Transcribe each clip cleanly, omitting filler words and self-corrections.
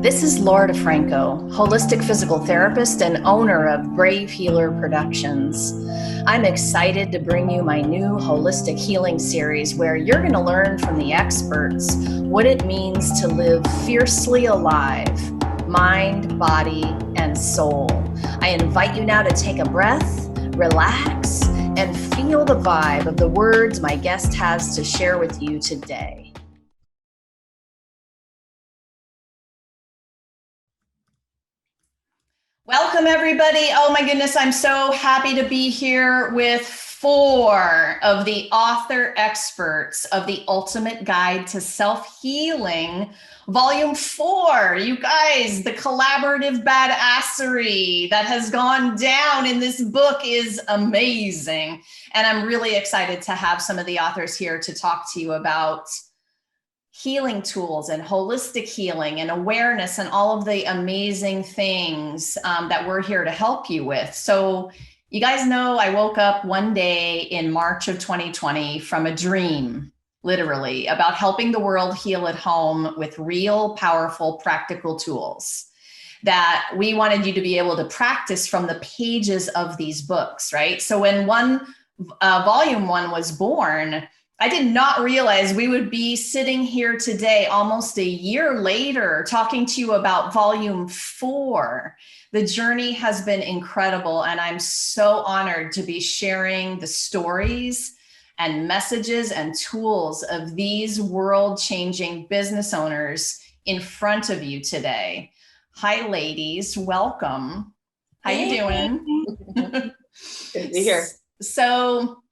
This is Laura DeFranco, holistic physical therapist and owner of Brave Healer Productions. I'm excited to bring you my new holistic healing series where you're going to learn from the experts what it means to live fiercely alive, mind, body, and soul. I invite you now to take a breath, relax, and feel the vibe of the words my guest has to share with you today. Welcome, everybody. Oh my goodness, I'm so happy to be here with 4 of the author experts of The Ultimate Guide to Self-Healing, Volume 4. You guys, the collaborative badassery that has gone down in this book is amazing. And I'm really excited to have some of the authors here to talk to you about healing tools and holistic healing and awareness and all of the amazing things that we're here to help you with. So you guys know I woke up one day in March of 2020 from a dream, literally, about helping the world heal at home with real, powerful, practical tools that we wanted you to be able to practice from the pages of these books, right? So when volume 1 was born, I did not realize we would be sitting here today, almost a year later, talking to you about volume 4. The journey has been incredible, and I'm so honored to be sharing the stories and messages and tools of these world-changing business owners in front of you today. Hi, ladies. Welcome. How you doing? Good to be here. So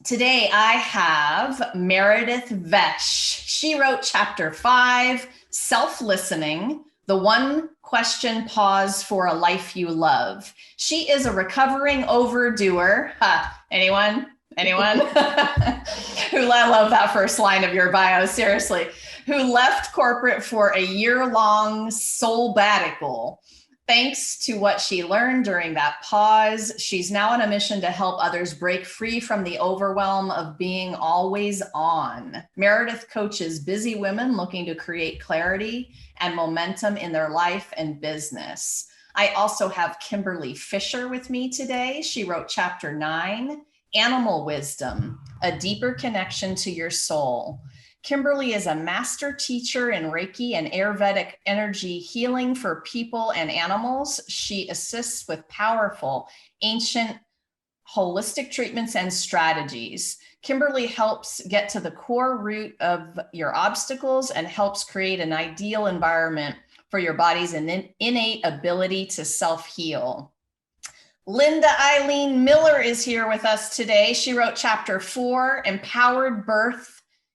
today I have Meredith Vaish. She wrote chapter 5, Self-Listening, the one question pause for a life you love. She is a recovering overdoer. Anyone? I love that first line of your bio, seriously. Who left corporate for a year-long soul-batical. Thanks to what she learned during that pause, she's now on a mission to help others break free from the overwhelm of being always on. Meredith coaches busy women looking to create clarity and momentum in their life and business. I also have Kimberly Fisher with me today. She wrote chapter 9, Animal Wisdom, a deeper connection to your soul. Kimberly is a master teacher in Reiki and Ayurvedic energy healing for people and animals. She assists with powerful, ancient, holistic treatments and strategies. Kimberly helps get to the core root of your obstacles and helps create an ideal environment for your body's innate ability to self-heal. Linda Eileen Miller is here with us today. She wrote chapter 4, Empowered Birth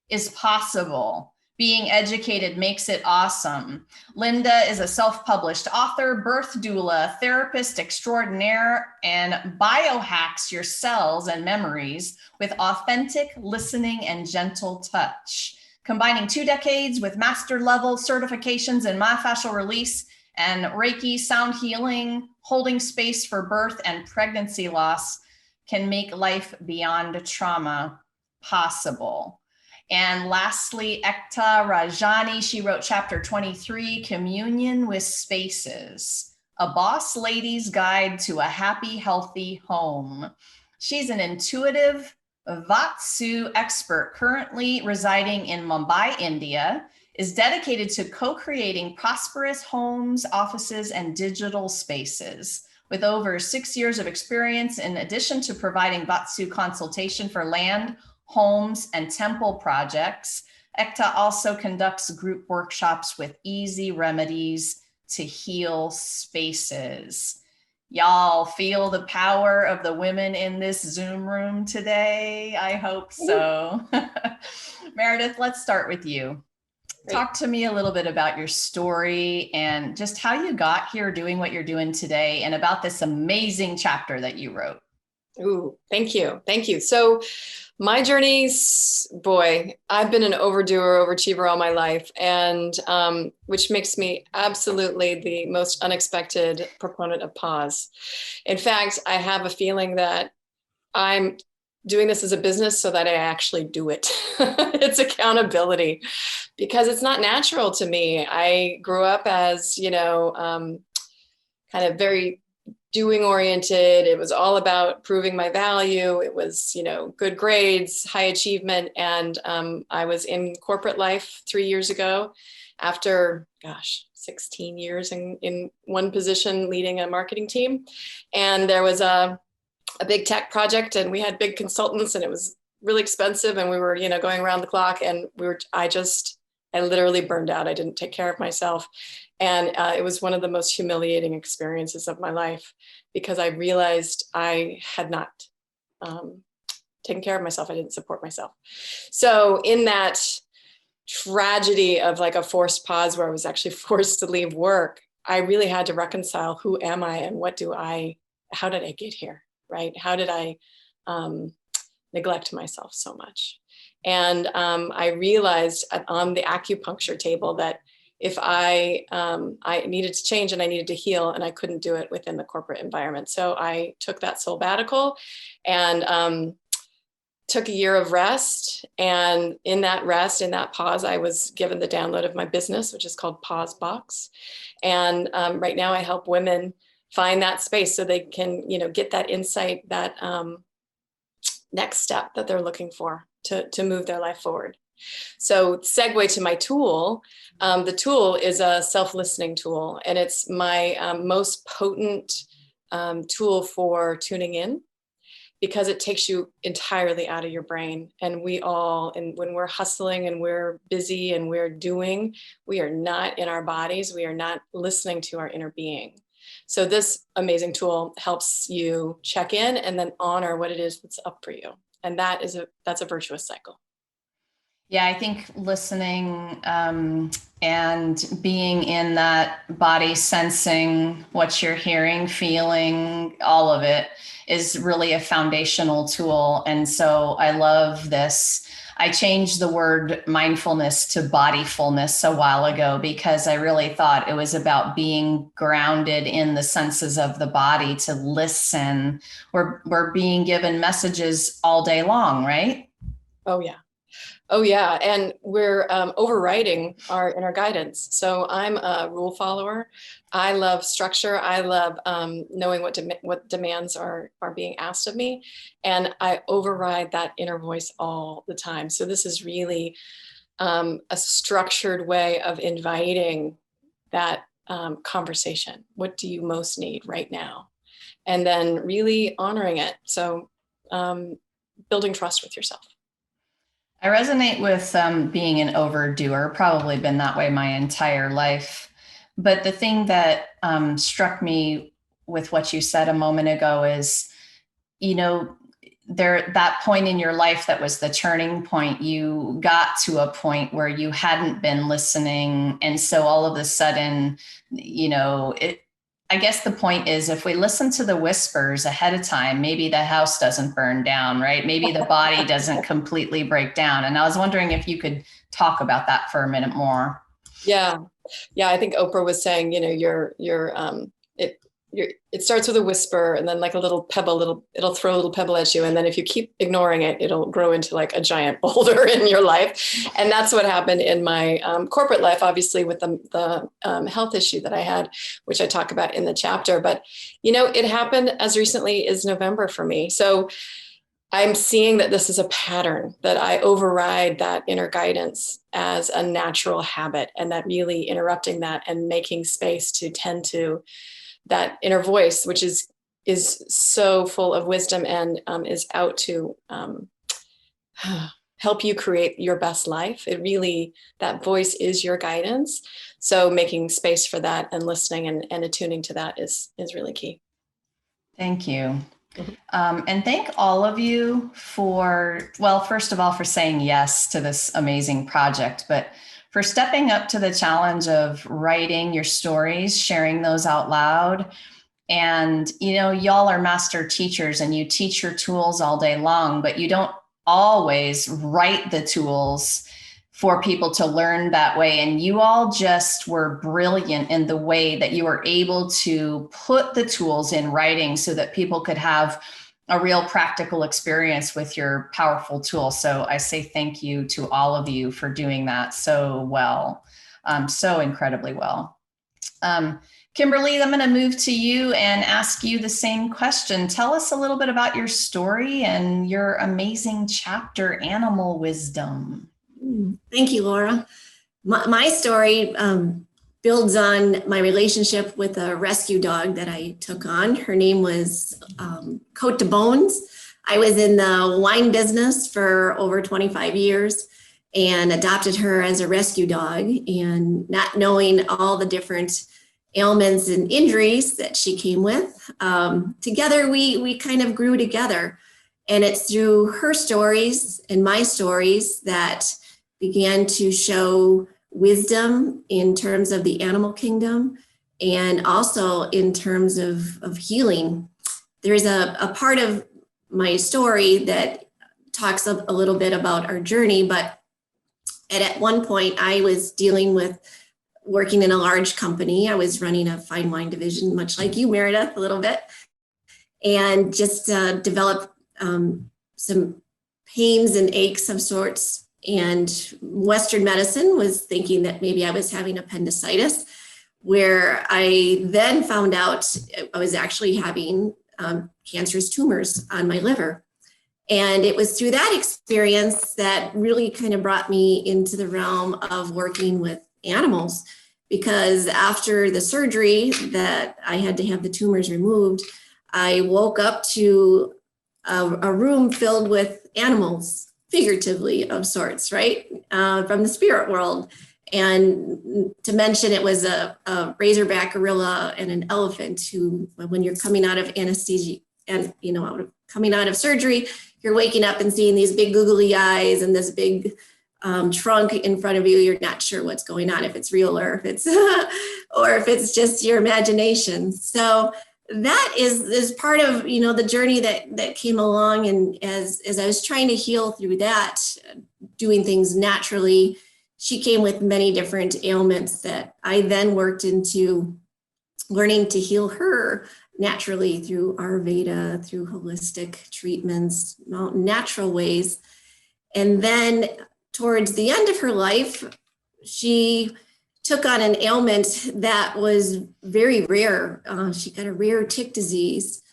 is Possible. Being educated makes it awesome. Linda is a self-published author, birth doula, therapist extraordinaire, and biohacks your cells and memories with authentic listening and gentle touch. Combining 2 decades with master level certifications in myofascial release and Reiki, sound healing, holding space for birth and pregnancy loss can make life beyond trauma possible. And lastly, Ektaa Rajani, she wrote chapter 23, Communion with Spaces, a boss lady's guide to a happy, healthy home. She's an intuitive Vatsu expert currently residing in Mumbai, India, is dedicated to co-creating prosperous homes, offices, and digital spaces. With over 6 years of experience, in addition to providing Vatsu consultation for land, homes, and temple projects, Ektaa also conducts group workshops with easy remedies to heal spaces. Y'all feel the power of the women in this Zoom room today? I hope so. Meredith, let's start with you. Great. Talk to me a little bit about your story and just how you got here doing what you're doing today and about this amazing chapter that you wrote. Ooh, thank you. Thank you. So my journey's, boy, I've been an overachiever all my life, and which makes me absolutely the most unexpected proponent of pause. In fact, I have a feeling that I'm doing this as a business so that I actually do it. It's accountability, because it's not natural to me. I grew up as, kind of very doing oriented. It was all about proving my value. It was, good grades, high achievement. And I was in corporate life 3 years ago after, 16 years in one position leading a marketing team. And there was a big tech project, and we had big consultants, and it was really expensive. And we were, going around the clock, and I literally burned out. I didn't take care of myself. And it was one of the most humiliating experiences of my life, because I realized I had not taken care of myself. I didn't support myself. So in that tragedy of like a forced pause where I was actually forced to leave work, I really had to reconcile, who am I and how did I get here, right? How did I neglect myself so much? And I realized on the acupuncture table that if I needed to change and I needed to heal, and I couldn't do it within the corporate environment. So I took that sabbatical and took a year of rest. And in that rest, in that pause, I was given the download of my business, which is called Pause Box. And right now I help women find that space so they can, get that insight, that next step that they're looking for to move their life forward. So segue to my tool. The tool is a self-listening tool, and it's my most potent tool for tuning in, because it takes you entirely out of your brain. And when we're hustling and we're busy and we're doing, we are not in our bodies. We are not listening to our inner being. So this amazing tool helps you check in and then honor what it is that's up for you. And that's a virtuous cycle. Yeah, I think listening and being in that body, sensing what you're hearing, feeling, all of it is really a foundational tool. And so I love this. I changed the word mindfulness to bodyfulness a while ago, because I really thought it was about being grounded in the senses of the body to listen. We're being given messages all day long, right? Oh, yeah. Oh, yeah. And we're overriding our inner guidance. So I'm a rule follower. I love structure. I love knowing what demands are being asked of me. And I override that inner voice all the time. So this is really a structured way of inviting that conversation. What do you most need right now? And then really honoring it. So building trust with yourself. I resonate with being an overdoer, probably been that way my entire life. But the thing that struck me with what you said a moment ago is, that point in your life that was the turning point, you got to a point where you hadn't been listening. And so all of a sudden, I guess the point is, if we listen to the whispers ahead of time, maybe the house doesn't burn down, right? Maybe the body doesn't completely break down. And I was wondering if you could talk about that for a minute more. Yeah. I think Oprah was saying, it starts with a whisper, and then like a little pebble, it'll throw a little pebble at you. And then if you keep ignoring it, it'll grow into like a giant boulder in your life. And that's what happened in my corporate life, obviously with the health issue that I had, which I talk about in the chapter. But, it happened as recently as November for me. So I'm seeing that this is a pattern, that I override that inner guidance as a natural habit, and that really interrupting that and making space to tend to that inner voice, which is so full of wisdom and is out to help you create your best life. That voice is your guidance. So making space for that and listening and attuning to that is really key. Thank you. And thank all of you first of all, for saying yes to this amazing project, but for stepping up to the challenge of writing your stories, sharing those out loud. And, y'all are master teachers and you teach your tools all day long, but you don't always write the tools for people to learn that way. And you all just were brilliant in the way that you were able to put the tools in writing so that people could have a real practical experience with your powerful tool. So I say thank you to all of you for doing that so well, so incredibly well. Kimberly, I'm going to move to you and ask you the same question. Tell us a little bit about your story and your amazing chapter, Animal Wisdom. Thank you, Laura. My story builds on my relationship with a rescue dog that I took on. Her name was Coat de Bones. I was in the wine business for over 25 years and adopted her as a rescue dog, and not knowing all the different ailments and injuries that she came with. Together, we kind of grew together. And it's through her stories and my stories that began to show wisdom in terms of the animal kingdom and also in terms of healing. There's a part of my story that talks a little bit about our journey, but at one point I was dealing with working in a large company. I was running a fine wine division, much like you, Meredith, a little bit, and just developed some pains and aches of sorts. And Western medicine was thinking that maybe I was having appendicitis, where I then found out I was actually having cancerous tumors on my liver. And it was through that experience that really kind of brought me into the realm of working with animals, because after the surgery that I had to have the tumors removed, I woke up to a room filled with animals, figuratively of sorts, right? From the spirit world. And to mention, it was a razorback gorilla and an elephant who, when you're coming out of anesthesia and, coming out of surgery, you're waking up and seeing these big googly eyes and this big trunk in front of you. You're not sure what's going on, if it's real or if it's or if it's just your imagination. So that is part of the journey that came along. And as I was trying to heal through that, doing things naturally, she came with many different ailments that I then worked into learning to heal her naturally through Ayurveda, through holistic treatments, natural ways. And then towards the end of her life, she took on an ailment that was very rare. She got a rare tick disease.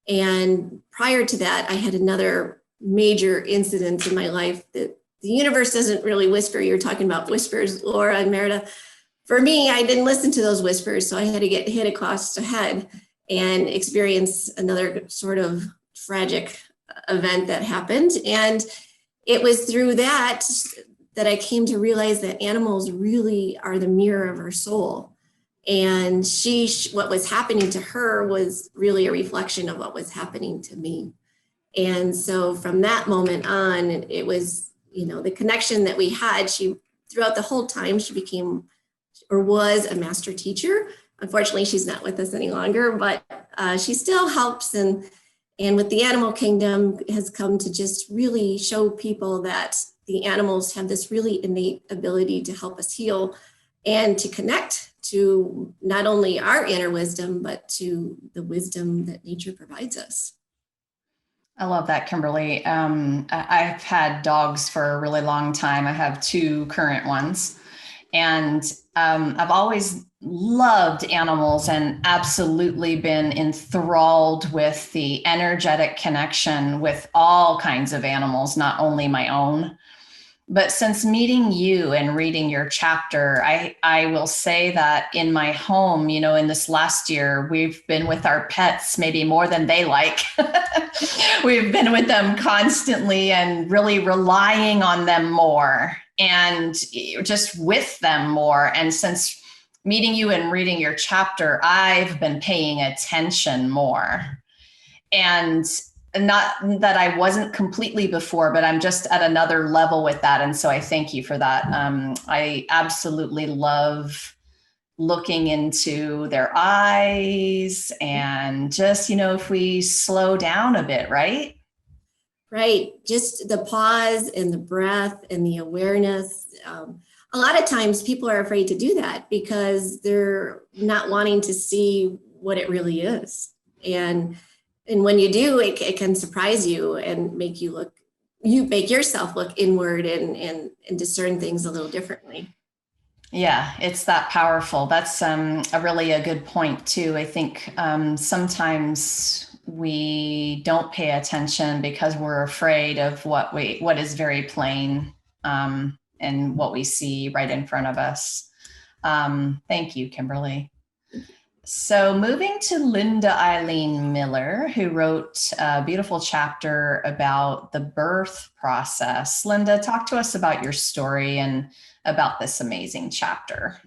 And prior to that, I had another major incident in my life that the universe doesn't really whisper. You're talking about whispers, Laura and Meredith. For me, I didn't listen to those whispers, so I had to get hit across the head and experience another sort of tragic event that happened. And it was through that I came to realize that animals really are the mirror of our soul. And what was happening to her was really a reflection of what was happening to me. And so from that moment on, it was, the connection that we had. She, throughout the whole time, she became or was a master teacher. Unfortunately, she's not with us any longer, but she still helps and with the animal kingdom has come to just really show people that the animals have this really innate ability to help us heal and to connect to not only our inner wisdom, but to the wisdom that nature provides us. I love that, Kimberly. I've had dogs for a really long time. I have 2 current ones. And I've always loved animals and absolutely been enthralled with the energetic connection with all kinds of animals, not only my own. But since meeting you and reading your chapter, I will say that in my home, in this last year, we've been with our pets maybe more than they like. We've been with them constantly and really relying on them more and just with them more. And since meeting you and reading your chapter, I've been paying attention more. And not that I wasn't completely before, but I'm just at another level with that. And so I thank you for that. I absolutely love looking into their eyes and just, if we slow down a bit, right? Right. Just the pause and the breath and the awareness. A lot of times people are afraid to do that because they're not wanting to see what it really is. And And when you do, it can surprise you and make yourself look inward and discern things a little differently. Yeah, it's that powerful. That's a good point too. I think sometimes we don't pay attention because we're afraid of what is very plain, and what we see right in front of us. Thank you, Kimberly. So moving to Linda Eileen Miller, who wrote a beautiful chapter about the birth process. Linda, talk to us about your story and about this amazing chapter.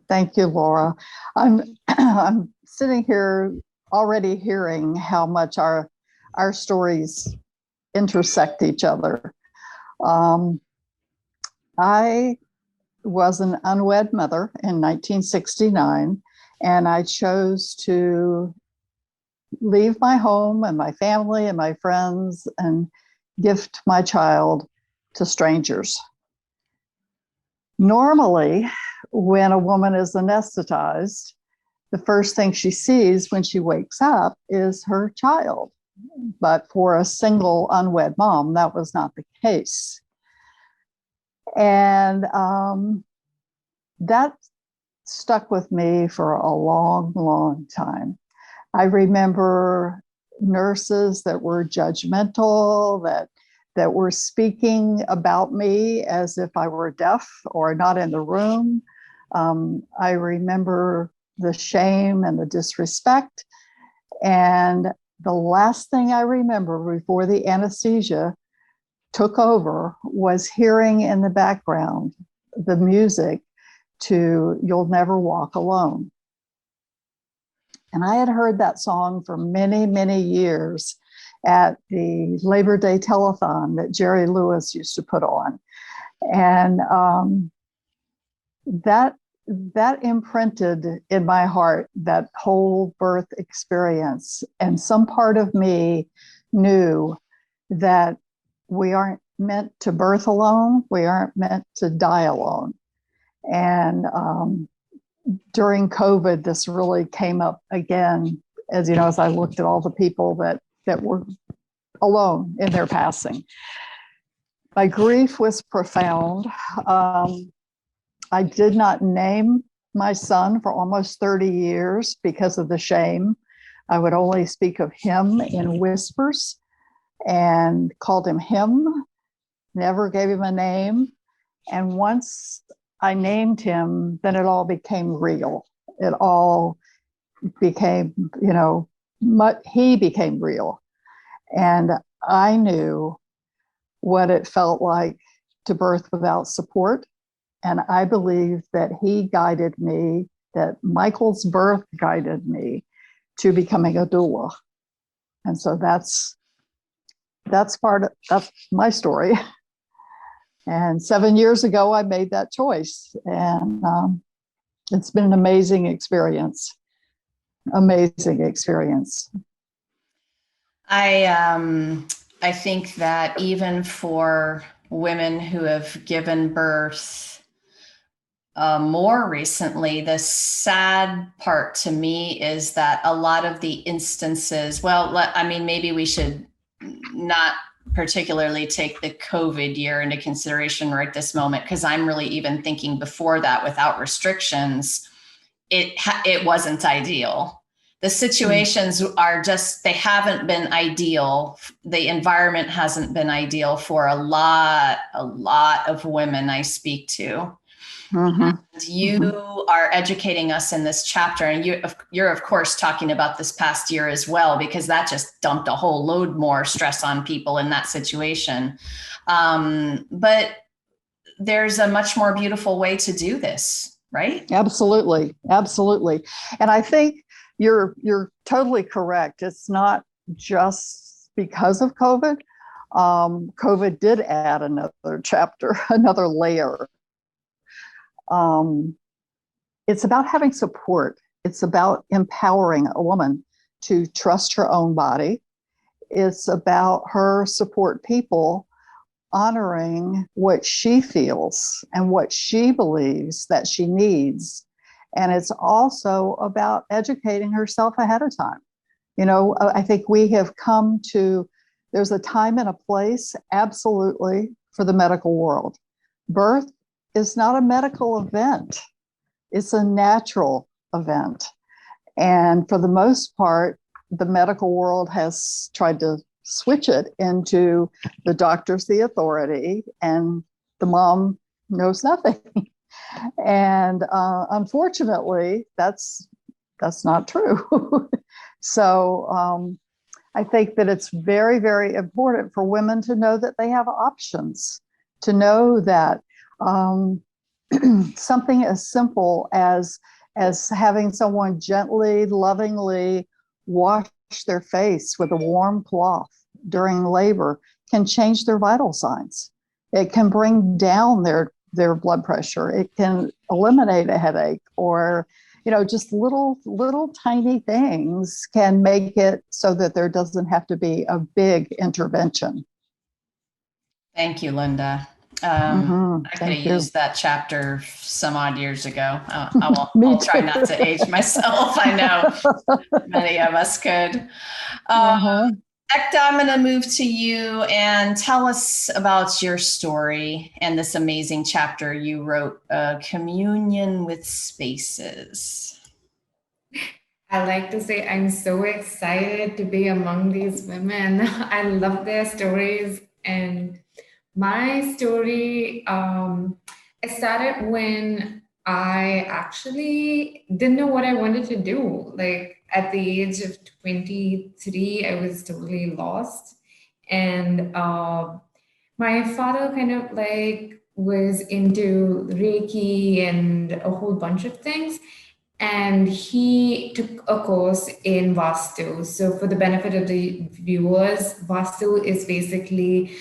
Thank you, Laura. I'm sitting here already hearing how much our stories intersect each other. I was an unwed mother in 1969, and I chose to leave my home and my family and my friends and gift my child to strangers. Normally, when a woman is anesthetized, the first thing she sees when she wakes up is her child. But for a single unwed mom, that was not the case. And that stuck with me for a long, long time. I remember nurses that were judgmental, that were speaking about me as if I were deaf or not in the room. I remember the shame and the disrespect. And the last thing I remember before the anesthesia took over was hearing in the background the music to "You'll Never Walk Alone." And I had heard that song for many, many years at the Labor Day telethon that Jerry Lewis used to put on. And that imprinted in my heart that whole birth experience. And some part of me knew that we aren't meant to birth alone. We aren't meant to die alone. And during COVID, this really came up again, as I looked at all the people that were alone in their passing. My grief was profound. I did not name my son for almost 30 years because of the shame. I would only speak of him in whispers and called him, never gave him a name. And once I named him, then it all became real. It all became, he became real. And I knew what it felt like to birth without support. And I believe that he guided me, that Michael's birth guided me to becoming a doula. And so that's part of my story. And 7 years ago, I made that choice. And it's been an amazing experience. Amazing experience. I think that even for women who have given birth more recently, the sad part to me is that a lot of the instances, maybe we should not particularly take the COVID year into consideration right this moment, because I'm really even thinking before that, without restrictions, it wasn't ideal. The situations are they haven't been ideal. The environment hasn't been ideal for a lot of women I speak to. Mm-hmm. And you are educating us in this chapter, and you're of course talking about this past year as well, because that just dumped a whole load more stress on people in that situation. But there's a much more beautiful way to do this, right? Absolutely. And I think you're totally correct. It's not just because of COVID. COVID did add another chapter, another layer. It's about having support. It's about empowering a woman to trust her own body. It's about her support people honoring what she feels and what she believes that she needs. And it's also about educating herself ahead of time. I think we have come to, there's a time and a place, absolutely, for the medical world. Birth is not a medical event. It's a natural event. And for the most part, the medical world has tried to switch it into the doctor's the authority and the mom knows nothing. And unfortunately, that's not true. So I think that it's very, very important for women to know that they have options, to know that something as simple as having someone gently, lovingly wash their face with a warm cloth during labor can change their vital signs. It can bring down their blood pressure. It can eliminate a headache, or just little tiny things can make it so that there doesn't have to be a big intervention. Thank you, Linda. I could have used that chapter some odd years ago. I'll try not to age myself. I know many of us could. Ektaa, I'm going to move to you and tell us about your story and this amazing chapter you wrote, Communion with Spaces. I like to say I'm so excited to be among these women. I love their stories. And my story, it started when I actually didn't know what I wanted to do. Like at the age of 23, I was totally lost. And my father kind of like was into Reiki and a whole bunch of things. And he took a course in Vastu. So for the benefit of the viewers, Vastu is basically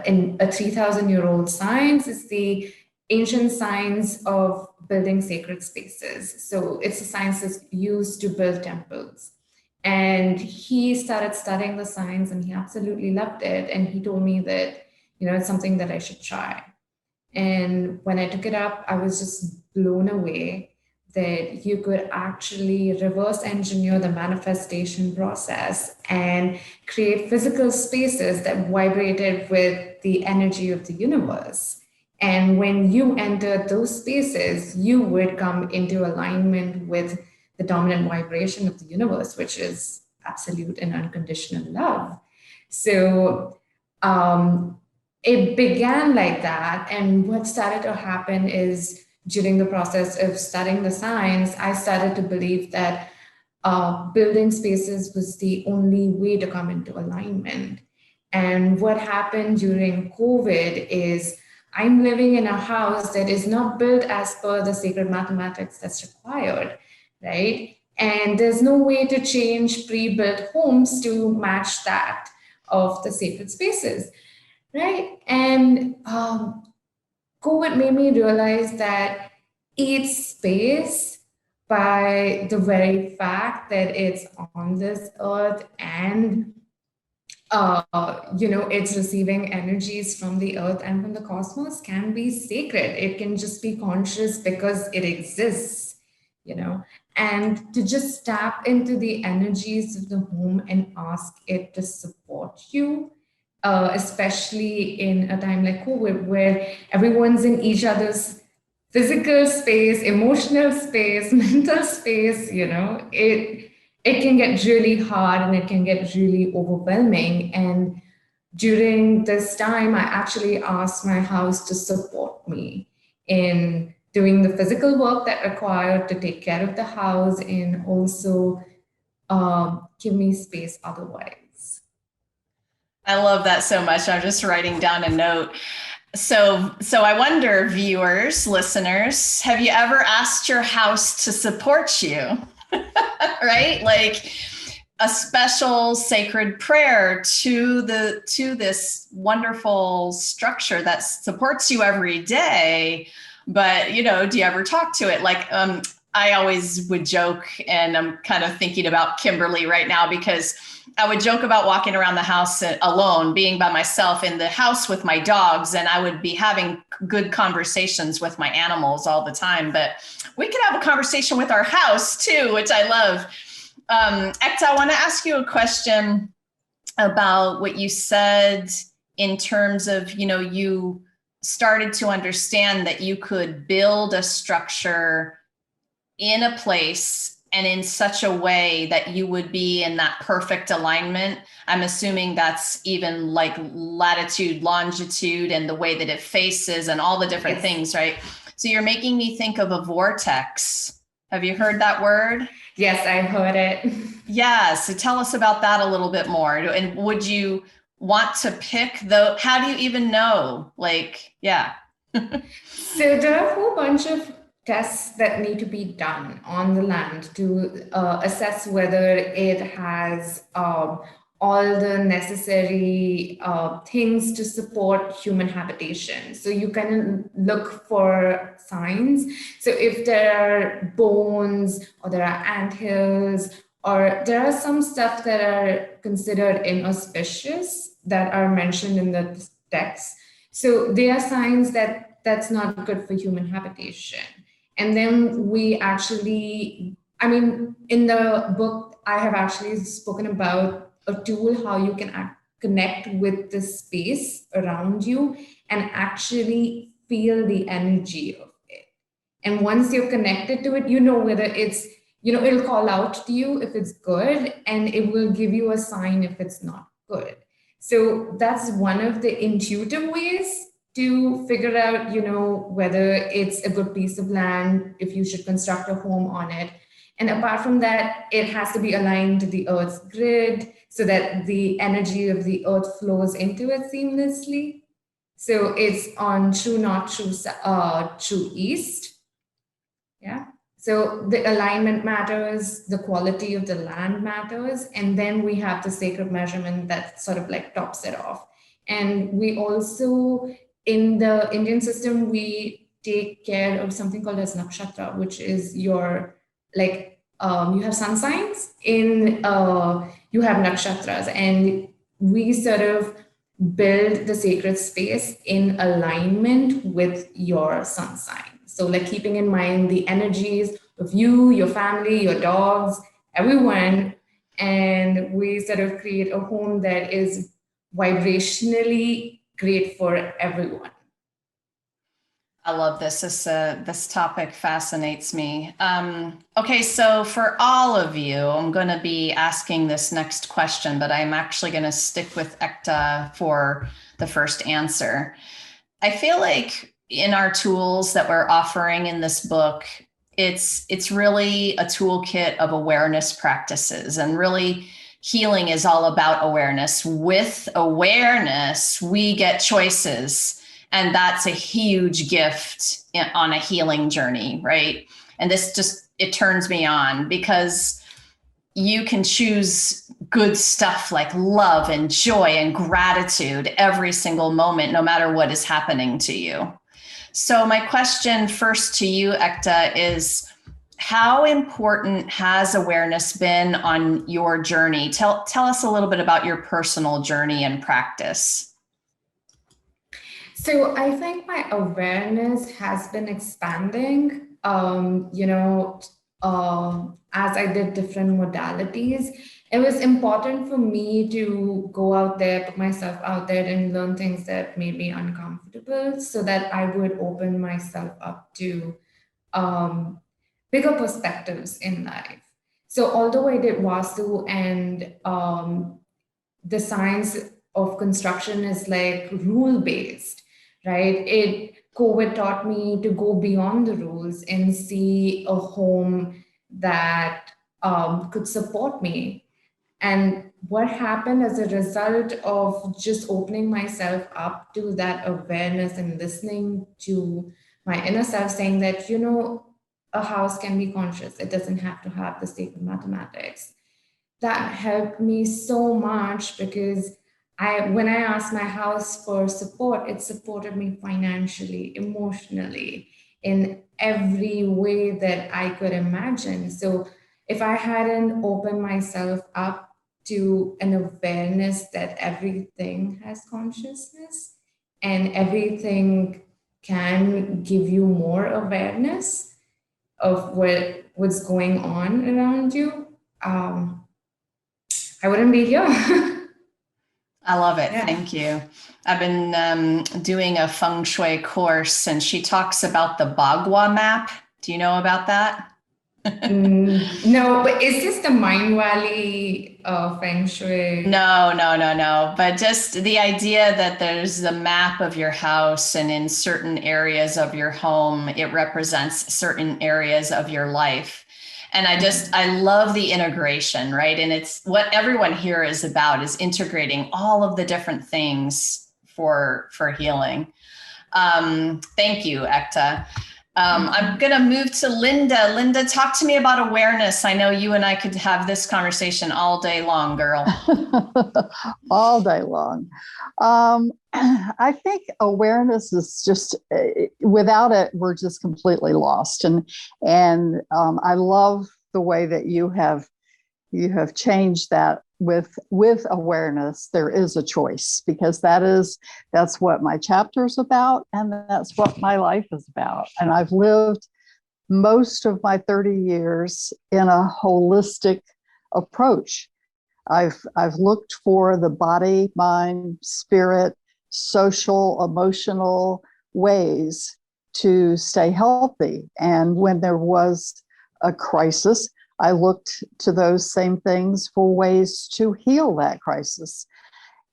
in a 3,000-year-old science. It's the ancient science of building sacred spaces. So it's a science that's used to build temples. And he started studying the science and he absolutely loved it. And he told me that, it's something that I should try. And when I took it up, I was just blown away that you could actually reverse engineer the manifestation process and create physical spaces that vibrated with the energy of the universe. And when you entered those spaces, you would come into alignment with the dominant vibration of the universe, which is absolute and unconditional love. So it began like that. And what started to happen is during the process of studying the science, I started to believe that building spaces was the only way to come into alignment. And what happened during COVID is I'm living in a house that is not built as per the sacred mathematics that's required, right? And there's no way to change pre-built homes to match that of the sacred spaces, right? And COVID made me realize that each space, by the very fact that it's on this earth and it's receiving energies from the earth and from the cosmos, can be sacred. It can just be conscious because it exists, and to just tap into the energies of the home and ask it to support you, especially in a time like COVID, where everyone's in each other's physical space, emotional space, mental space, it can get really hard and it can get really overwhelming. And during this time, I actually asked my house to support me in doing the physical work that required to take care of the house and also give me space otherwise. I love that so much. I'm just writing down a note. So I wonder, viewers, listeners, have you ever asked your house to support you? Right? Like a special sacred prayer to this wonderful structure that supports you every day. But, do you ever talk to it? Like, I always would joke, and I'm kind of thinking about Kimberly right now, because I would joke about walking around the house alone, being by myself in the house with my dogs, and I would be having good conversations with my animals all the time. But we could have a conversation with our house too, which I love. Ektaa, I want to ask you a question about what you said in terms of, you started to understand that you could build a structure in a place and in such a way that you would be in that perfect alignment. I'm assuming that's even like latitude, longitude, and the way that it faces and all the different things, right? So you're making me think of a vortex. Have you heard that word? Yes, I heard it. Yeah. So tell us about that a little bit more. And would you want to pick how do you even know? Yeah. So there are a whole bunch of tests that need to be done on the land to assess whether it has all the necessary things to support human habitation. So you can look for signs. So if there are bones or there are anthills, or there are some stuff that are considered inauspicious that are mentioned in the text. So they are signs that that's not good for human habitation. And then we actually, in the book, I have actually spoken about a tool, how you can connect with the space around you and actually feel the energy of it. And once you're connected to it, you know whether it's, it'll call out to you if it's good, and it will give you a sign if it's not good. So that's one of the intuitive ways to figure out, whether it's a good piece of land, if you should construct a home on it. And apart from that, it has to be aligned to the Earth's grid so that the energy of the Earth flows into it seamlessly. So it's on true north, true east. Yeah. So the alignment matters, the quality of the land matters, and then we have the sacred measurement that sort of like tops it off. And we also, in the Indian system, we take care of something called as nakshatra, which is your, you have sun signs, you have nakshatras, and we sort of build the sacred space in alignment with your sun sign. So keeping in mind the energies of you, your family, your dogs, everyone, and we sort of create a home that is vibrationally great for everyone. I love this. This topic fascinates me. Okay, so for all of you, I'm going to be asking this next question, but I'm actually going to stick with Ektaa for the first answer. I feel like in our tools that we're offering in this book, it's really a toolkit of awareness practices, and really healing is all about awareness. With awareness, we get choices, and that's a huge gift on a healing journey, right? And it turns me on, because you can choose good stuff like love and joy and gratitude every single moment, no matter what is happening to you. So my question first to you, Ektaa, is how important has awareness been on your journey? Tell us a little bit about your personal journey and practice. So I think my awareness has been expanding, as I did different modalities. It was important for me to go out there, put myself out there and learn things that made me uncomfortable, so that I would open myself up to bigger perspectives in life. So although I did Vastu, and the science of construction is rule-based, right? COVID taught me to go beyond the rules and see a home that could support me. And what happened as a result of just opening myself up to that awareness and listening to my inner self saying that, a house can be conscious. It doesn't have to have the sacred mathematics. That helped me so much, because when I asked my house for support, it supported me financially, emotionally, in every way that I could imagine. So if I hadn't opened myself up to an awareness that everything has consciousness and everything can give you more awareness of what's going on around you, I wouldn't be here. I love it. Yeah. Thank you. I've been doing a feng shui course, and she talks about the Bagua map. Do you know about that? No, but is this the Mind Valley Feng Shui? No. But just the idea that there's the map of your house, and in certain areas of your home, it represents certain areas of your life. And I love the integration, right? And it's what everyone here is about, is integrating all of the different things for healing. Thank you, Ektaa. I'm going to move to Linda. Linda, talk to me about awareness. I know you and I could have this conversation all day long, girl. All day long. I think awareness is just, without it, we're just completely lost. And I love the way that you have changed that with awareness. There is a choice, because that's what my chapter is about, and that's what my life is about. And I've lived most of my 30 years in a holistic approach. I've looked for the body, mind, spirit, social, emotional ways to stay healthy. And when there was a crisis, I looked to those same things for ways to heal that crisis.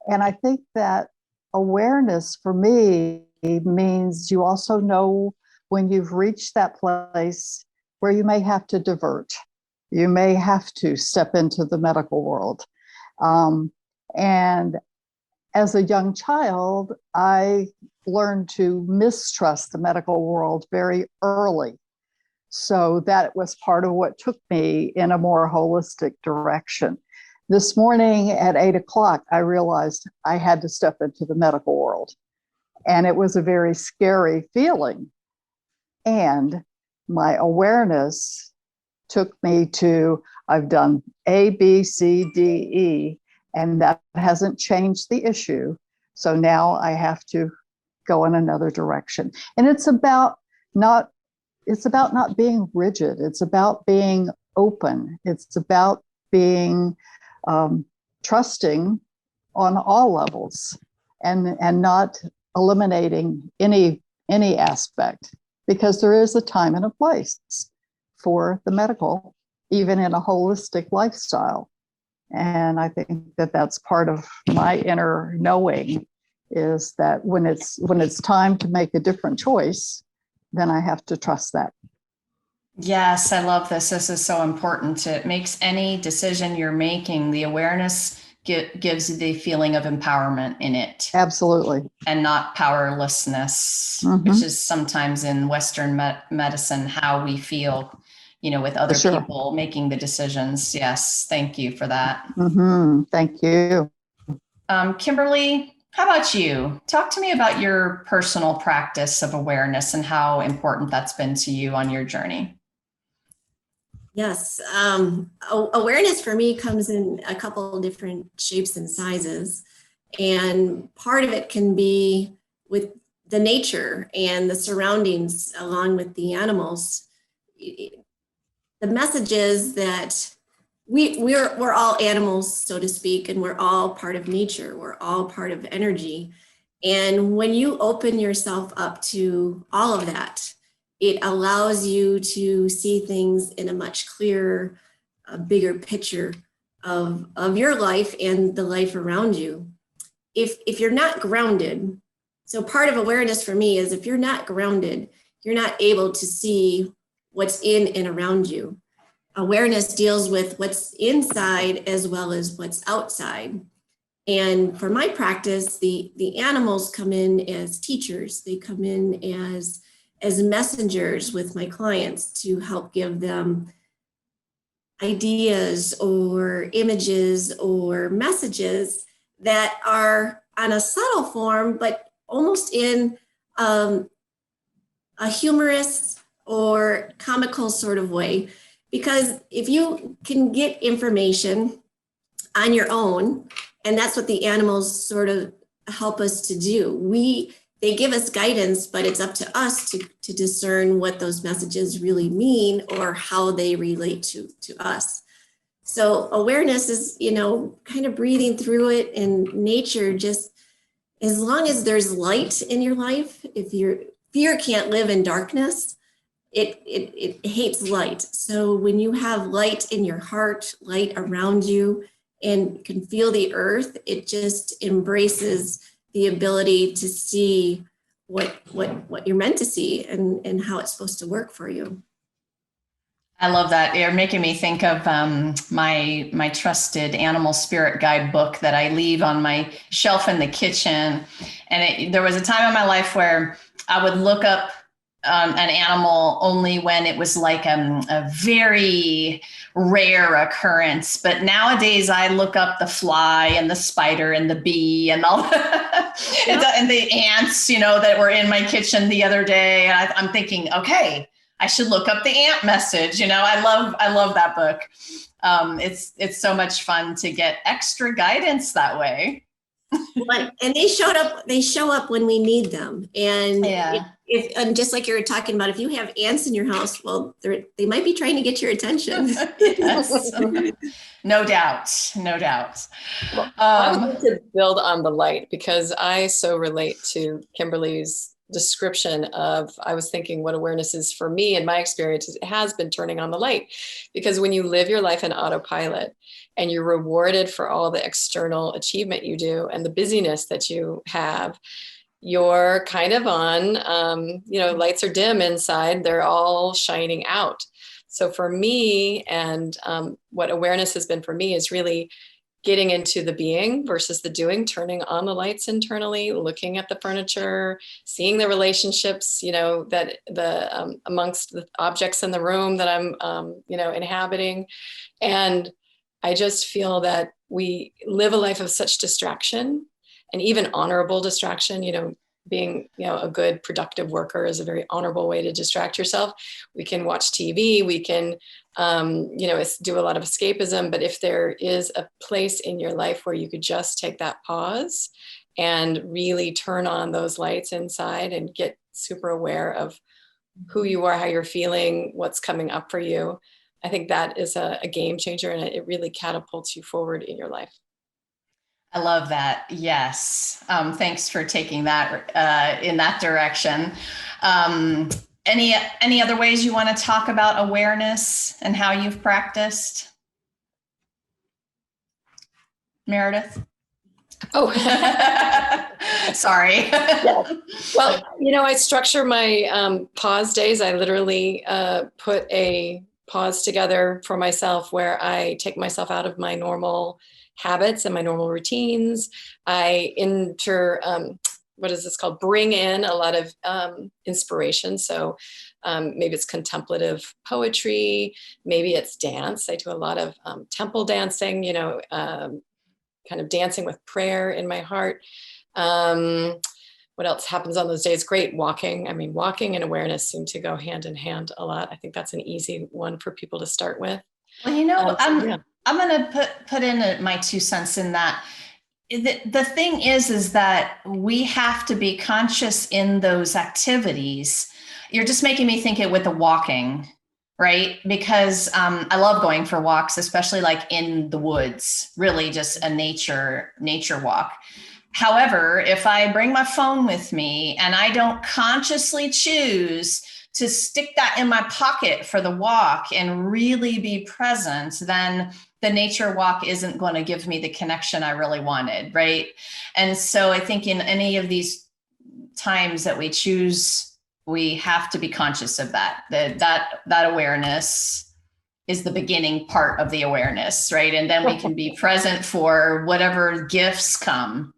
And I think that awareness for me means you also know when you've reached that place where you may have to divert. You may have to step into the medical world. And as a young child, I learned to mistrust the medical world very early. So that was part of what took me in a more holistic direction. This morning at 8 o'clock, I realized I had to step into the medical world. And it was a very scary feeling. And my awareness took me to, I've done A, B, C, D, E, and that hasn't changed the issue. So now I have to go in another direction. And it's about not being rigid. It's about being open. It's about being trusting on all levels, and not eliminating any aspect, because there is a time and a place for the medical, even in a holistic lifestyle. And I think that that's part of my inner knowing, is that when it's time to make a different choice, then I have to trust that. Yes, I love this. This is so important. It makes any decision you're making, the awareness gives the feeling of empowerment in it. Absolutely. And not powerlessness, which is sometimes in Western medicine how we feel, with other people making the decisions. Yes, thank you for that. Thank you. Kimberly, how about you? Talk to me about your personal practice of awareness and how important that's been to you on your journey. Yes. Awareness for me comes in a couple of different shapes and sizes. And part of it can be with the nature and the surroundings along with the animals. The message is that we're all animals, so to speak, and we're all part of nature. We're all part of energy. And when you open yourself up to all of that, it allows you to see things in a much clearer, bigger picture of your life and the life around you. If you're not grounded, so part of awareness for me is if you're not grounded, you're not able to see what's in and around you. Awareness deals with what's inside as well as what's outside. And for my practice, the animals come in as teachers. They come in as messengers with my clients to help give them ideas or images or messages that are on a subtle form, but almost in a humorous or comical sort of way. Because if you can get information on your own, and that's what the animals sort of help us to do. They give us guidance, but it's up to us to discern what those messages really mean or how they relate to us. So awareness is, kind of breathing through it, and nature, just as long as there's light in your life, if your fear can't live in darkness, it hates light. So when you have light in your heart, light around you, and can feel the earth, it just embraces the ability to see what you're meant to see, and how it's supposed to work for you. I love that. You're making me think of my trusted animal spirit guide book that I leave on my shelf in the kitchen. And there was a time in my life where I would look up an animal only when it was like a very rare occurrence. But nowadays I look up the fly and the spider and the bee and all and the ants, that were in my kitchen the other day. And I'm thinking, okay, I should look up the ant message. I love that book. It's so much fun to get extra guidance that way. And they show up when we need them. And and just like you were talking about, if you have ants in your house, well, they might be trying to get your attention. Yes. No doubt. Well, I would like to build on the light, because I so relate to Kimberly's description of, I was thinking what awareness is for me in my experience. It has been turning on the light, because when you live your life in autopilot and you're rewarded for all the external achievement you do and the busyness that you have, you're kind of on, lights are dim inside, they're all shining out. So for me, and what awareness has been for me, is really getting into the being versus the doing, turning on the lights internally, looking at the furniture, seeing the relationships, that amongst the objects in the room that I'm, inhabiting. And I just feel that we live a life of such distraction, and even honorable distraction. Being, a good productive worker is a very honorable way to distract yourself. We can watch TV, we can, do a lot of escapism, but if there is a place in your life where you could just take that pause and really turn on those lights inside and get super aware of who you are, how you're feeling, what's coming up for you, I think that is a game changer, and it really catapults you forward in your life. I love that. Yes. Thanks for taking that in that direction. Any other ways you want to talk about awareness and how you've practiced? Meredith? Oh, sorry. Yeah. Well, I structure my pause days. I literally put a pause together for myself where I take myself out of my normal habits and my normal routines. I bring in a lot of inspiration. So maybe it's contemplative poetry, maybe it's dance. I do a lot of temple dancing, kind of dancing with prayer in my heart. What else happens on those days? Great, walking. I mean, walking and awareness seem to go hand in hand a lot. I think that's an easy one for people to start with. Well, I'm going to put in my 2 cents in that. The thing is that we have to be conscious in those activities. You're just making me think it with the walking, right? Because I love going for walks, especially like in the woods, really just a nature walk. However, if I bring my phone with me and I don't consciously choose to stick that in my pocket for the walk and really be present, then the nature walk isn't going to give me the connection I really wanted, right? And so I think in any of these times that we choose, we have to be conscious of that awareness is the beginning part of the awareness, right? And then we can be present for whatever gifts come.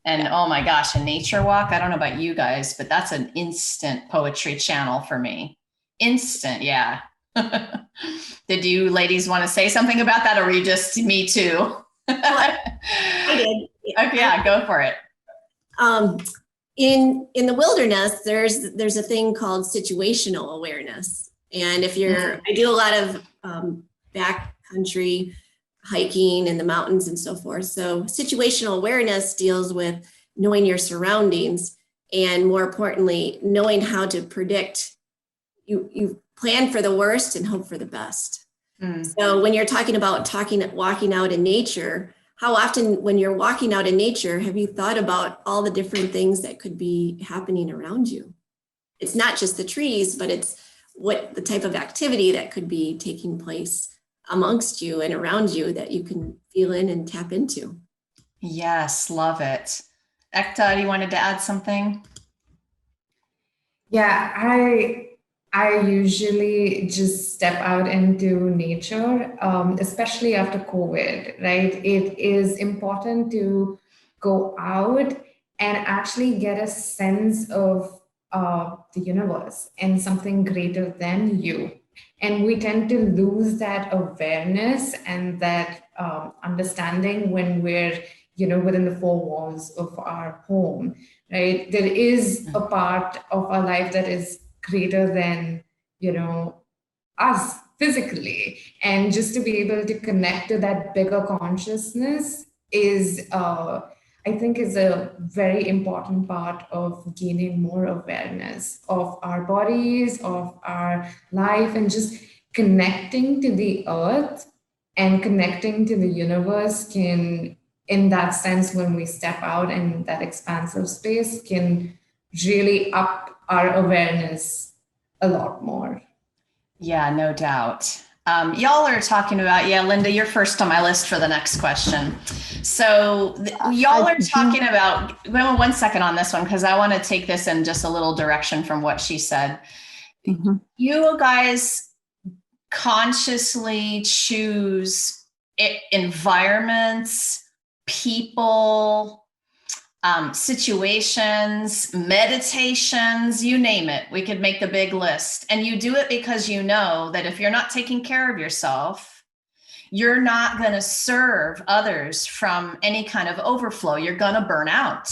And oh my gosh, a nature walk, I don't know about you guys, but that's an instant poetry channel for me. Instant, yeah. Did you ladies want to say something about that, or were you just me too? I did. Okay, yeah, go for it. In the wilderness, there's a thing called situational awareness. And if I do a lot of backcountry hiking in the mountains and so forth. So situational awareness deals with knowing your surroundings, and more importantly, knowing how to predict. You plan for the worst and hope for the best. So when you're talking about walking out in nature, how often when you're walking out in nature, have you thought about all the different things that could be happening around you? It's not just the trees, but it's what the type of activity that could be taking place amongst you and around you that you can feel in and tap into. Yes, love it. Ektaa, you wanted to add something? Yeah, I usually just step out into nature, especially after COVID, right? It is important to go out and actually get a sense of the universe and something greater than you. And we tend to lose that awareness and that understanding when we're, within the four walls of our home, right? There is a part of our life that is greater than, us physically. And just to be able to connect to that bigger consciousness is, I think, is a very important part of gaining more awareness of our bodies, of our life, and just connecting to the earth and connecting to the universe can, in that sense, when we step out in that expansive space, can really up our awareness a lot more. Yeah, no doubt. Y'all are talking about, Linda, you're first on my list for the next question. So y'all are talking about, wait 1 second on this one, because I want to take this in just a little direction from what she said. Mm-hmm. You guys consciously choose environments, people, situations, meditations, you name it. We could make the big list. And you do it because you know that if you're not taking care of yourself, you're not going to serve others from any kind of overflow. You're going to burn out.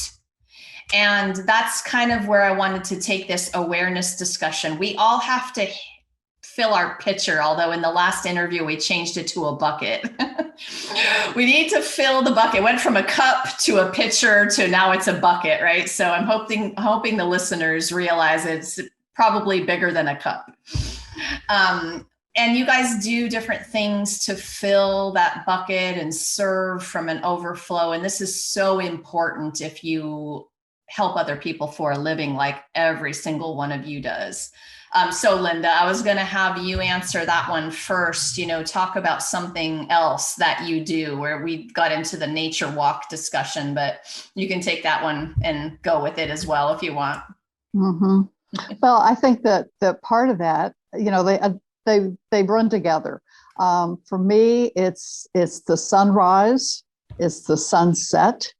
And that's kind of where I wanted to take this awareness discussion. We all have to fill our pitcher, although in the last interview, we changed it to a bucket. We need to fill the bucket. It went from a cup to a pitcher to now it's a bucket, right? So I'm hoping the listeners realize it's probably bigger than a cup. And you guys do different things to fill that bucket and serve from an overflow. And this is so important if you help other people for a living, like every single one of you does. So Linda, I was going to have you answer that one first, talk about something else that you do, where we got into the nature walk discussion, but you can take that one and go with it as well if you want. Mm-hmm. Well, I think that part of that, they run together. For me, it's the sunrise, it's the sunset,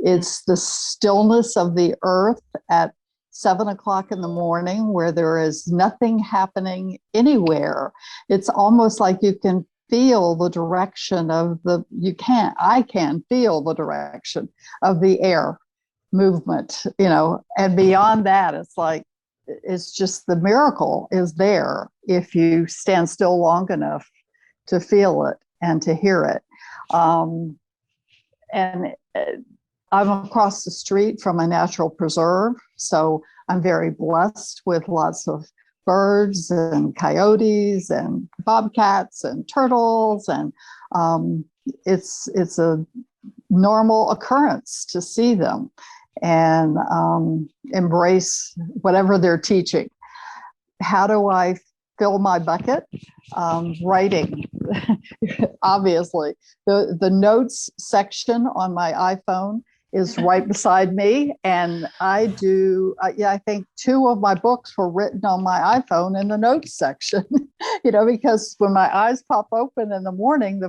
it's the stillness of the earth at 7 o'clock in the morning, where there is nothing happening anywhere. It's almost like you can feel the direction of I can feel the direction of the air movement, and beyond that, it's just the miracle is there if you stand still long enough to feel it and to hear it. I'm across the street from a natural preserve, so I'm very blessed with lots of birds and coyotes and bobcats and turtles, and it's a normal occurrence to see them and embrace whatever they're teaching. How do I fill my bucket? Writing. Obviously, the notes section on my iPhone is right beside me, and I think 2 of my books were written on my iPhone in the notes section. Because when my eyes pop open in the morning,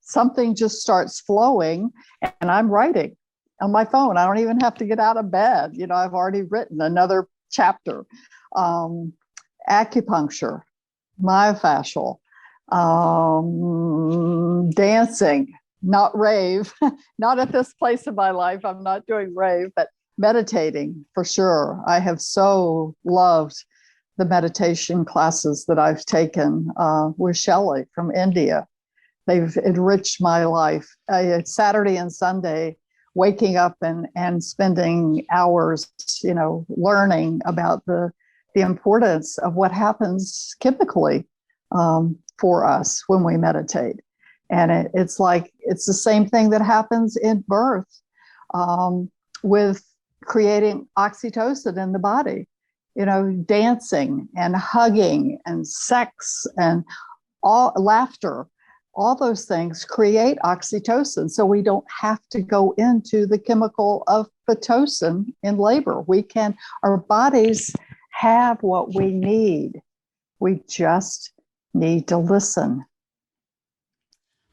something just starts flowing, and I'm writing on my phone. I don't even have to get out of bed. I've already written another chapter. Acupuncture, myofascial, dancing, not rave, not at this place in my life. I'm not doing rave, but meditating for sure. I have so loved the meditation classes that I've taken with Shelley from India. They've enriched my life. Saturday and Sunday, waking up and spending hours, learning about the importance of what happens chemically for us when we meditate. And it's like, it's the same thing that happens in birth with creating oxytocin in the body, dancing and hugging and sex and all laughter, all those things create oxytocin. So we don't have to go into the chemical of Pitocin in labor. Our bodies have what we need. We just need to listen.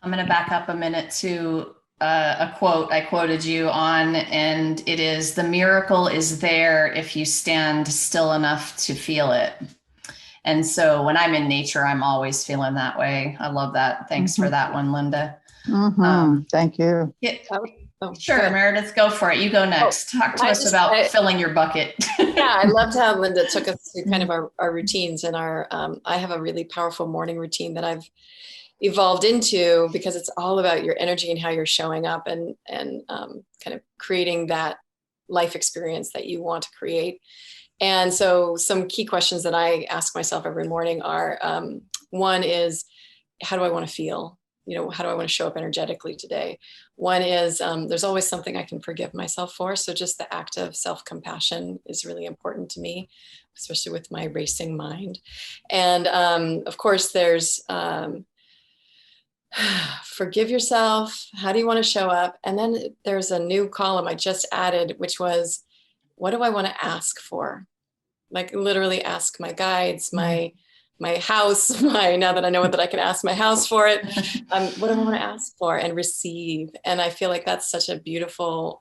I'm going to back up a minute to a quote I quoted you on, and it is, "The miracle is there if you stand still enough to feel it." And so when I'm in nature, I'm always feeling that way. I love that. Thanks for that one, Linda. Thank you. Yeah. Sure, Meredith, go for it. You go next. Talk to us about filling your bucket. Yeah, I loved how Linda took us through kind of our routines and I have a really powerful morning routine that I've evolved into, because it's all about your energy and how you're showing up and kind of creating that life experience that you want to create. And so some key questions that I ask myself every morning are, one is, how do I want to feel? How do I want to show up energetically today? One is, there's always something I can forgive myself for. So just the act of self-compassion is really important to me, especially with my racing mind. And of course, there's forgive yourself. How do you want to show up? And then there's a new column I just added, which was, what do I want to ask for? Like literally ask my guides, my house, now that I know that I can ask my house for it, what do I want to ask for and receive? And I feel like that's such a beautiful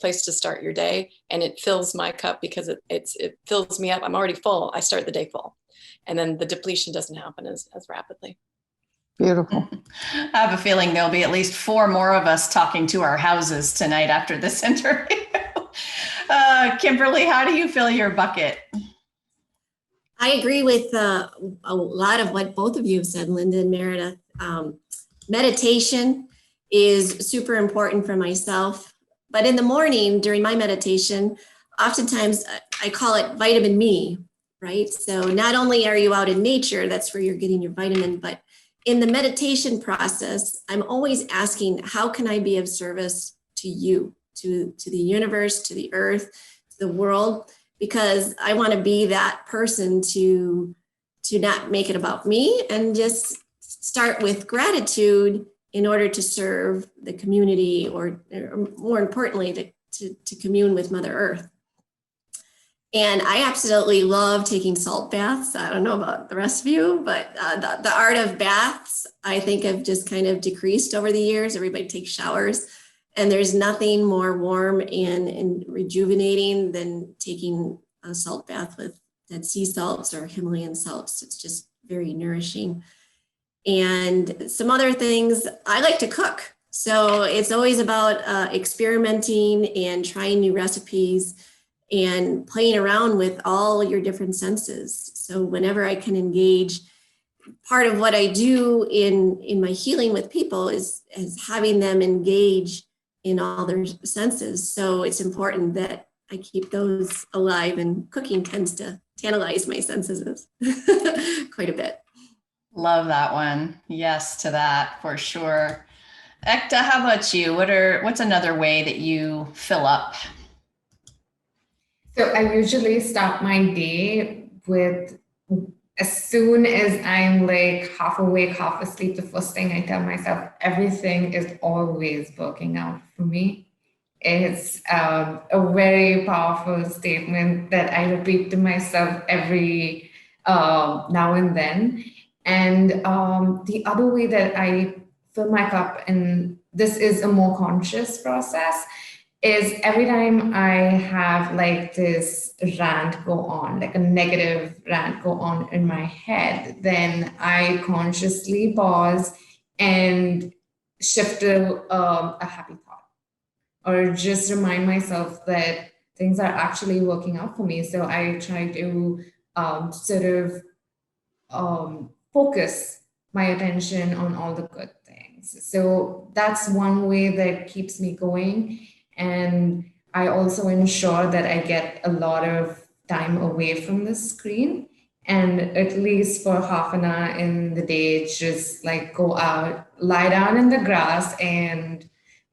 place to start your day. And it fills my cup because it fills me up. I'm already full. I start the day full. And then the depletion doesn't happen as rapidly. Beautiful. I have a feeling there'll be at least 4 more of us talking to our houses tonight after this interview. Kimberly, how do you fill your bucket? I agree with a lot of what both of you have said, Linda and Meredith. Meditation is super important for myself. But in the morning during my meditation, oftentimes I call it vitamin me, right? So not only are you out in nature, that's where you're getting your vitamin, but in the meditation process, I'm always asking, how can I be of service to you, to the universe, to the earth, to the world? Because I want to be that person to not make it about me and just start with gratitude in order to serve the community, or more importantly, to commune with Mother Earth. And I absolutely love taking salt baths. I don't know about the rest of you, but the art of baths, I think, have just kind of decreased over the years. Everybody takes showers, and there's nothing more warm and rejuvenating than taking a salt bath with Dead Sea salts or Himalayan salts. It's just very nourishing. And some other things, I like to cook. So it's always about experimenting and trying new recipes and playing around with all your different senses. So whenever I can engage, part of what I do in my healing with people is having them engage in all their senses. So it's important that I keep those alive, and cooking tends to tantalize my senses quite a bit. Love that one. Yes to that for sure. Ektaa, how about you? What's another way that you fill up? So I usually start my day with, as soon as I'm like half awake, half asleep, the first thing I tell myself, everything is always working out for me. It's a very powerful statement that I repeat to myself every now and then. And the other way that I fill my cup, and this is a more conscious process, is every time I have like this rant go on, like a negative rant go on in my head, then I consciously pause and shift to a happy thought, or just remind myself that things are actually working out for me. So I try to focus my attention on all the good things. So that's one way that keeps me going. And I also ensure that I get a lot of time away from the screen. And at least for half an hour in the day, just like go out, lie down in the grass and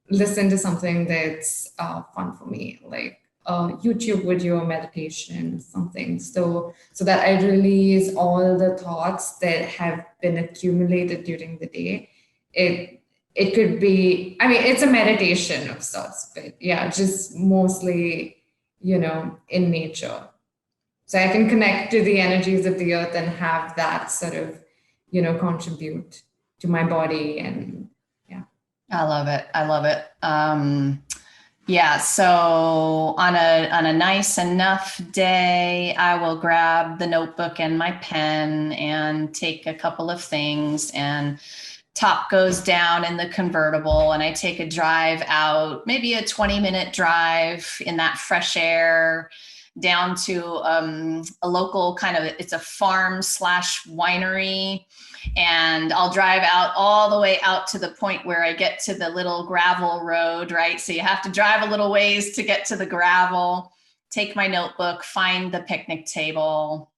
listen to something that's fun for me, like a YouTube video, meditation, something. So that I release all the thoughts that have been accumulated during the day. It could be, I mean, it's a meditation of sorts, but yeah, just mostly, in nature. So I can connect to the energies of the earth and have that sort of, contribute to my body. And yeah. I love it. I love it. Yeah. So on a nice enough day, I will grab the notebook and my pen and take a couple of things, and top goes down in the convertible, and I take a drive out, maybe a 20-minute drive in that fresh air, down to a local it's a farm / winery. And I'll drive out all the way out to the point where I get to the little gravel road, right? So you have to drive a little ways to get to the gravel, take my notebook, find the picnic table,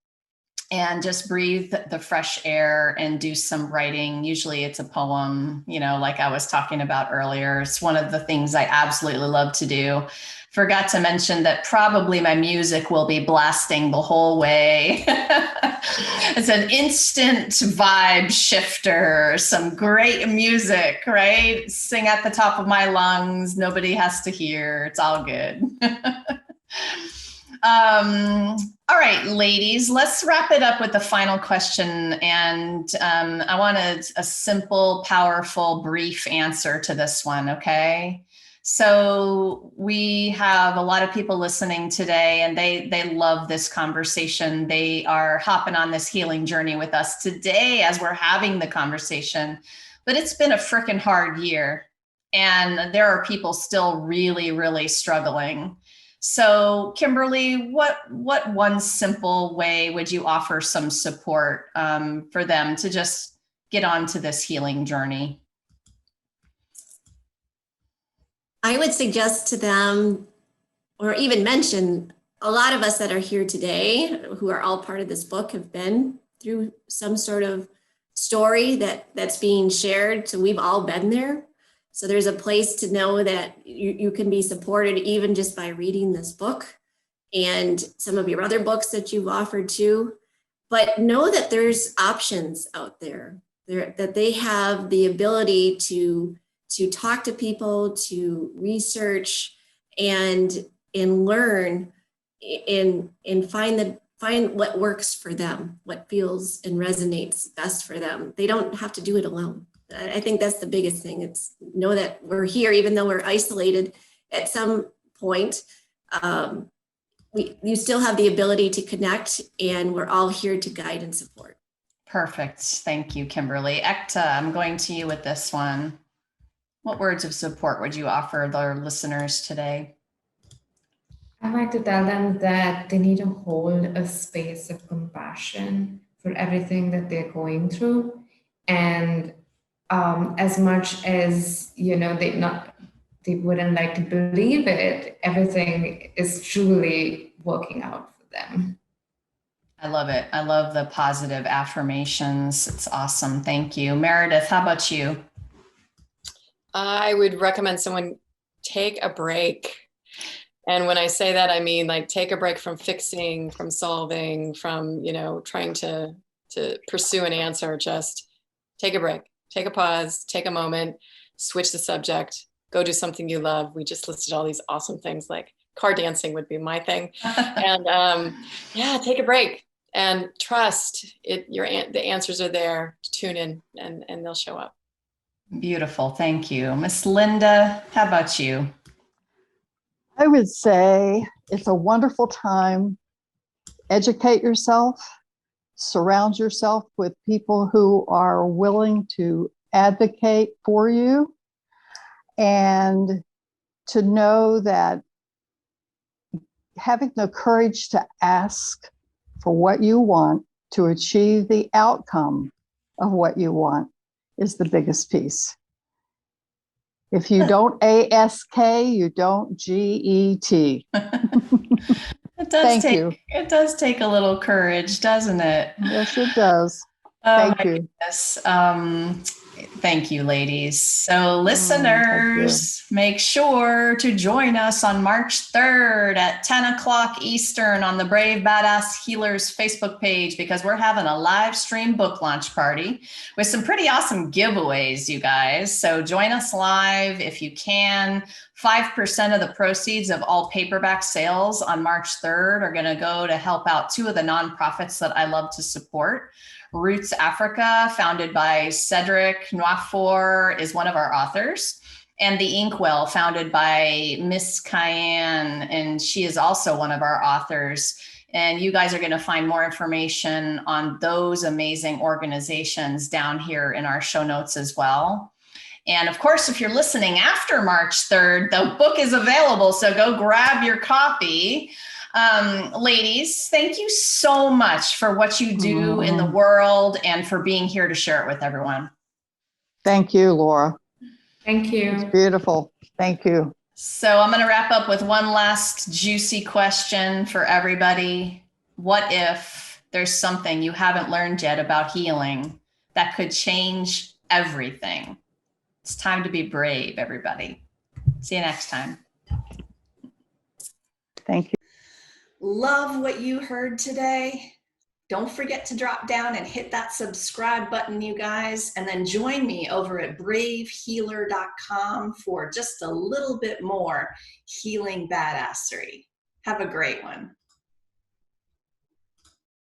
and just breathe the fresh air and do some writing. Usually it's a poem, like I was talking about earlier. It's one of the things I absolutely love to do. Forgot to mention that probably my music will be blasting the whole way. It's an instant vibe shifter, some great music, right? Sing at the top of my lungs. Nobody has to hear. It's all good. All right, ladies, let's wrap it up with the final question. And I want a simple, powerful, brief answer to this one, okay? So we have a lot of people listening today, and they love this conversation. They are hopping on this healing journey with us today as we're having the conversation. But it's been a freaking hard year, and there are people still really, really struggling. So Kimberly, what one simple way would you offer some support for them to just get onto this healing journey? I would suggest to them, or even mention, a lot of us that are here today, who are all part of this book, have been through some sort of story that's being shared. So we've all been there. So there's a place to know that you can be supported even just by reading this book and some of your other books that you've offered too. But know that there's options out there, that they have the ability to talk to people, to research and learn and find what works for them, what feels and resonates best for them. They don't have to do it alone. I think that's the biggest thing. It's know that we're here, even though we're isolated at some point. You still have the ability to connect, and we're all here to guide and support. Perfect. Thank you, Kimberly. Ektaa, I'm going to you with this one. What words of support would you offer the listeners today? I'd like to tell them that they need to hold a space of compassion for everything that they're going through. And as much as, they wouldn't like to believe it, everything is truly working out for them. I love it. I love the positive affirmations. It's awesome. Thank you. Meredith, how about you? I would recommend someone take a break. And when I say that, I mean, like, take a break from fixing, from solving, from, trying to pursue an answer. Just take a break, take a pause, take a moment, switch the subject, go do something you love. We just listed all these awesome things, like car dancing would be my thing. And take a break and trust it. The answers are there. Tune in and they'll show up. Beautiful. Thank you. Miss Linda, how about you? I would say it's a wonderful time. Educate yourself, surround yourself with people who are willing to advocate for you, and to know that having the courage to ask for what you want to achieve the outcome of what you want is the biggest piece. If you don't ASK, you don't GET. It does take a little courage, doesn't it? Yes, it does. Oh Thank my you. goodness. Thank you, ladies. So listeners, make sure to join us on March 3rd at 10 o'clock Eastern on the Brave Badass Healers Facebook page, because we're having a live stream book launch party with some pretty awesome giveaways, you guys. So join us live if you can. 5% of the proceeds of all paperback sales on March 3rd are going to go to help out two of the nonprofits that I love to support. Roots Africa, founded by Cedric Noafor, is one of our authors. And The Inkwell, founded by Miss Cayenne, and she is also one of our authors. And you guys are going to find more information on those amazing organizations down here in our show notes as well. And of course, if you're listening after March 3rd, the book is available, so go grab your copy. Ladies, thank you so much for what you do in the world and for being here to share it with everyone. Thank you, Laura. Thank you. It's beautiful. Thank you. So I'm going to wrap up with one last juicy question for everybody. What if there's something you haven't learned yet about healing that could change everything? It's time to be brave, everybody. See you next time. Thank you. Love what you heard today. Don't forget to drop down and hit that subscribe button, you guys, and then join me over at bravehealer.com for just a little bit more healing badassery. Have a great one.